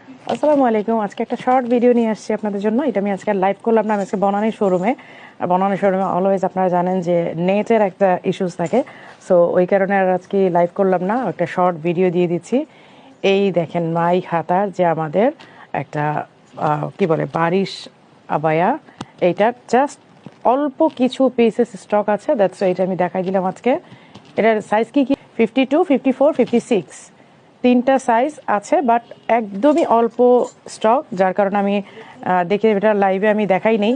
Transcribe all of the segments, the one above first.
আসসালামু আলাইকুম। আজকে একটা শর্ট ভিডিও নিয়ে আসছি আপনাদের জন্য। এটা আমি আজকে লাইভ করলাম না, আমি আজকে বনানী শোরুমে। আর বনানী শোরুমে অলওয়েজ আপনারা জানেন যে নেটের একটা ইস্যুস থাকে, সো ওই কারণে আর আজকে লাইভ করলাম না, একটা শর্ট ভিডিও দিয়ে দিচ্ছি। এই দেখেন মাই খাতার যে আমাদের একটা কি বলে বারিশ আবায়া, এইটা জাস্ট অল্প কিছু পিসেস স্টক আছে, দ্যাটস এটা আমি দেখাই দিলাম আজকে। এটার সাইজ কি কি 52, 54, 56 তিনটা সাইজ আছে, বাট একদমই অল্প স্টক, যার কারণে আমি দেখে এটা লাইভে আমি দেখাই নেই।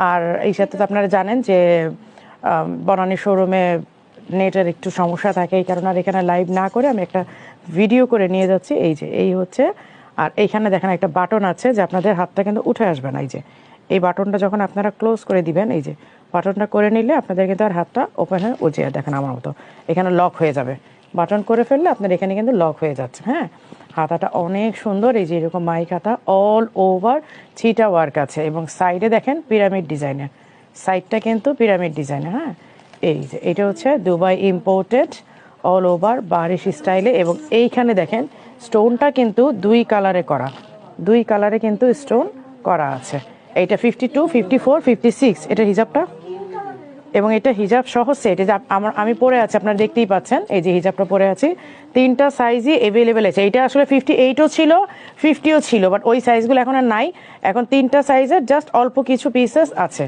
আর এই সাথে তো আপনারা জানেন যে বনানী শোরুমে নেটের একটু সমস্যা থাকে, এই কারণে আর এখানে লাইভ না করে আমি একটা ভিডিও করে নিয়ে যাচ্ছি। এই যে এই হচ্ছে, আর এইখানে দেখেন একটা বাটন আছে যে আপনাদের হাতটা কিন্তু উঠে আসবে না। এই যে এই বাটনটা যখন আপনারা ক্লোজ করে দিবেন, এই যে বাটনটা করে নিলে আপনাদের কিন্তু আর হাতটা ওপেন হয়ে ওজে দেখেন আমার মতো এখানে লক হয়ে যাবে। বাটন করে ফেললে আপনার এখানে কিন্তু লক হয়ে যাচ্ছে। হ্যাঁ, হাতাটা অনেক সুন্দর, এই যে এরকম মাইক হাতা, অল ওভার ছিটা ওয়ার্ক আছে এবং সাইডে দেখেন পিরামিড ডিজাইনের, সাইডটা কিন্তু পিরামিড ডিজাইনের। হ্যাঁ, এই যে এটা হচ্ছে দুবাই ইম্পোর্টেড অল ওভার বারিশ স্টাইলে, এবং এইখানে দেখেন স্টোনটা কিন্তু দুই কালারে করা, দুই কালারে কিন্তু স্টোন করা আছে। এইটা 52, 54, 56 এটা হিজাবটা, এবং এটা হিজাব সহ সেট। এই যে আমি পরে আছি, আপনারা দেখতেই পাচ্ছেন, এই যে হিজাবটা পরে আছি। তিনটা সাইজই অ্যাভেলেবেল আছে। এটা আসলে 58ও ছিল, 50ও ছিল, বাট ওই সাইজগুলো এখন আর নাই। এখন তিনটা সাইজের জাস্ট অল্প কিছু পিসেস আছে।